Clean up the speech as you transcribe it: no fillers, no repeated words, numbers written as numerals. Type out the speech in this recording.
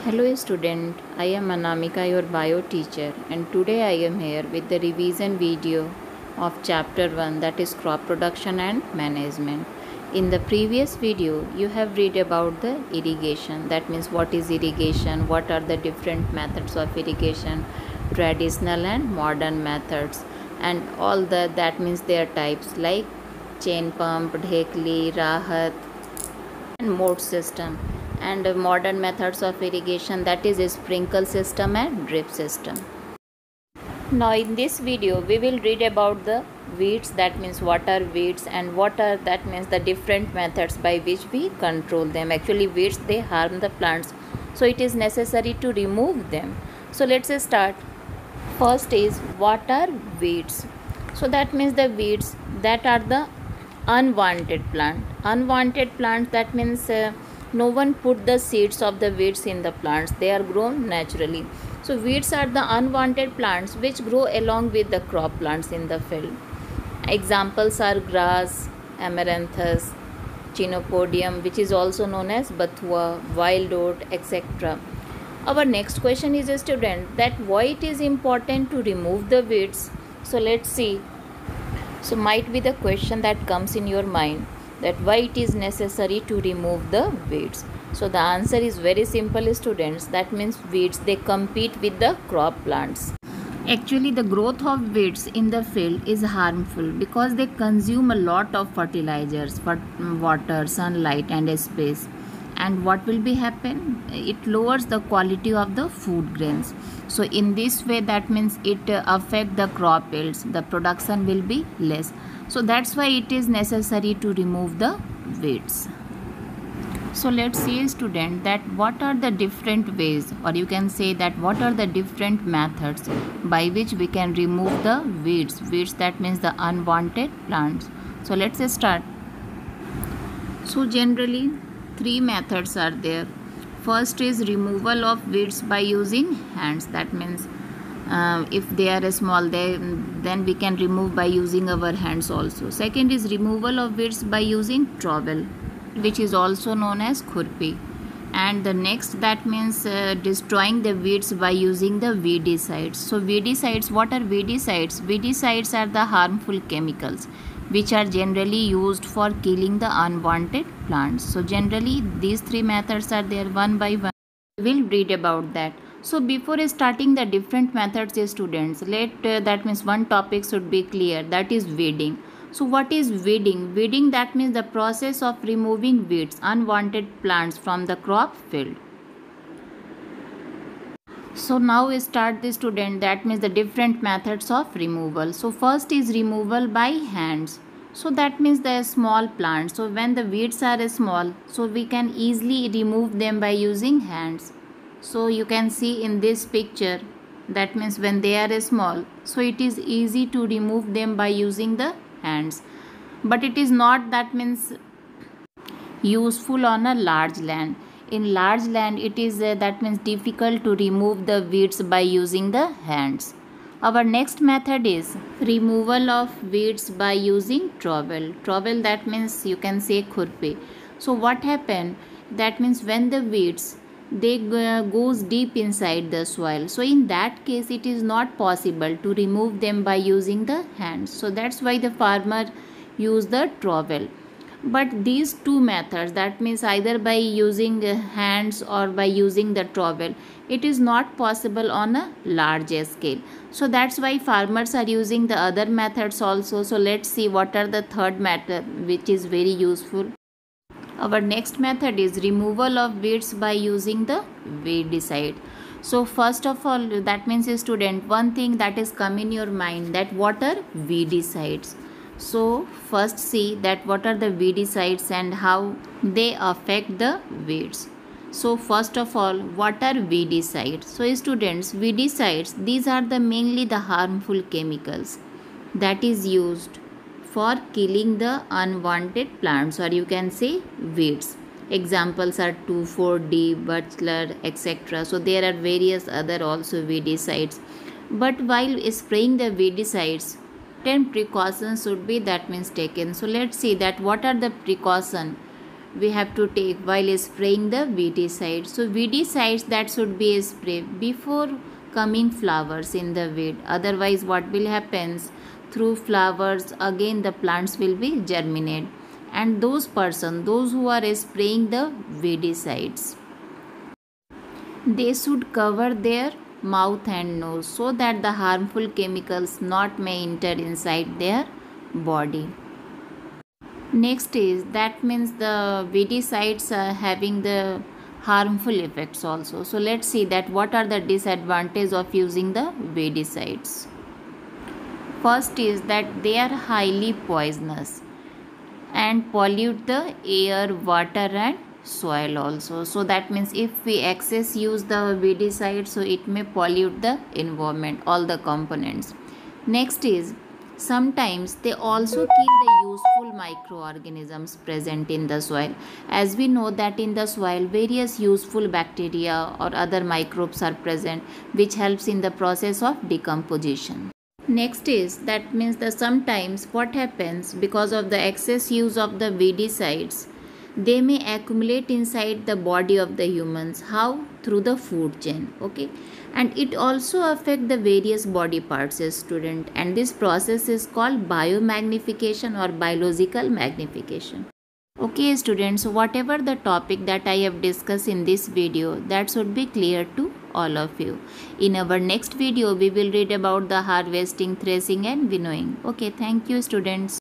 Hello student, I am Anamika, your bio teacher, and today I am here with the revision video of chapter 1, that is crop production and management. In the previous video you have read about the irrigation, that means what is irrigation, what are the different methods of irrigation, traditional and modern methods, and all that means their types like chain pump, dhekli, rahat, and mode system, and modern methods of irrigation, that is a sprinkle system and drip system. Now in this video we will read about the weeds, that means what are weeds, and what are, that means the different methods by which we control them. Actually weeds, they harm the plants, so it is necessary to remove them. So let's start. First is, what are weeds? So that means the weeds that are the unwanted plants, that means no one put the seeds of the weeds in the plants, they are grown naturally. So weeds are the unwanted plants which grow along with the crop plants in the field. Examples are grass, amaranthus, chenopodium, which is also known as bathua, wild oat, etc. Our next question is, a student, that why it is important to remove the weeds. So let's see. So might be the question that comes in your mind, that why it is necessary to remove the weeds. So the answer is very simple, students. That means weeds, they compete with the crop plants. Actually the growth of weeds in the field is harmful because they consume a lot of fertilizers, water, sunlight and space. And what will be happen? It lowers the quality of the food grains. So in this way, that means it affect the crop yields, the production will be less. So that's why it is necessary to remove the weeds. So let's see, student, that what are the different ways, or you can say that what are the different methods by which we can remove the weeds. That means the unwanted plants. So let's start. So generally three methods are there. First is removal of weeds by using hands. That means if they are small, then we can remove by using our hands also. Second is removal of weeds by using trowel, which is also known as khurpi. And the next, that means destroying the weeds by using the weedicides. So weedicides, what are weedicides? Weedicides are the harmful chemicals which are generally used for killing the unwanted plants. So generally these three methods are there, one by one. We'll read about that. So before starting the different methods, students, that means one topic should be clear, that is weeding. So what is weeding? Weeding, that means the process of removing weeds, unwanted plants from the crop field. So now we start the student, that means the different methods of removal. So first is removal by hands. So that means the small plants. So when the weeds are small, so we can easily remove them by using hands. So you can see in this picture, that means when they are small, so it is easy to remove them by using the hands. But it is not, that means useful on a large land. In large land it is that means difficult to remove the weeds by using the hands. Our next method is removal of weeds by using trowel. Trowel, that means you can say khurpi. So what happened? That means when the weeds, they goes deep inside the soil, so in that case it is not possible to remove them by using the hands. So that's why the farmer use the trowel. But these two methods, that means either by using hands or by using the trowel, it is not possible on a large scale. So that's why farmers are using the other methods also. So let's see what are the third method which is very useful. Our next method is removal of weeds by using the weedicide. So first of all, that means, student, one thing that is come in your mind, that what are weedicides. So first see that what are the weedicides and how they affect the weeds. So first of all, what are weedicides? So students, weedicides, these are the mainly the harmful chemicals that is used for killing the unwanted plants, or you can say weeds. Examples are 2,4-D, Bachelor, etc. So there are various other also weedicides. But while spraying the weedicides, 10 precautions should be, that means, taken. So let's see that what are the precautions we have to take while spraying the weedicide. So weedicides, that should be sprayed before coming flowers in the weed. Otherwise what will happen, through flowers again the plants will be germinate, and those who are spraying the weedicides, they should cover their mouth and nose so that the harmful chemicals not may enter inside their body. Next is, that means the weedicides are having the harmful effects also. So let's see that what are the disadvantages of using the weedicides. First is that they are highly poisonous and pollute the air, water and soil also. So that means if we excess use the weedicide, so it may pollute the environment, all the components. Next is, sometimes they also kill the useful microorganisms present in the soil. As we know that in the soil various useful bacteria or other microbes are present, which helps in the process of decomposition. Next is, that means that sometimes what happens, because of the excess use of the weedicides, they may accumulate inside the body of the humans. How? Through the food chain. Okay, and it also affect the various body parts, student, and this process is called biomagnification or biological magnification. Okay students, so whatever the topic that I have discussed in this video, that should be clear to all of you. In our next video we will read about the harvesting, threshing and winnowing. Okay, thank you students.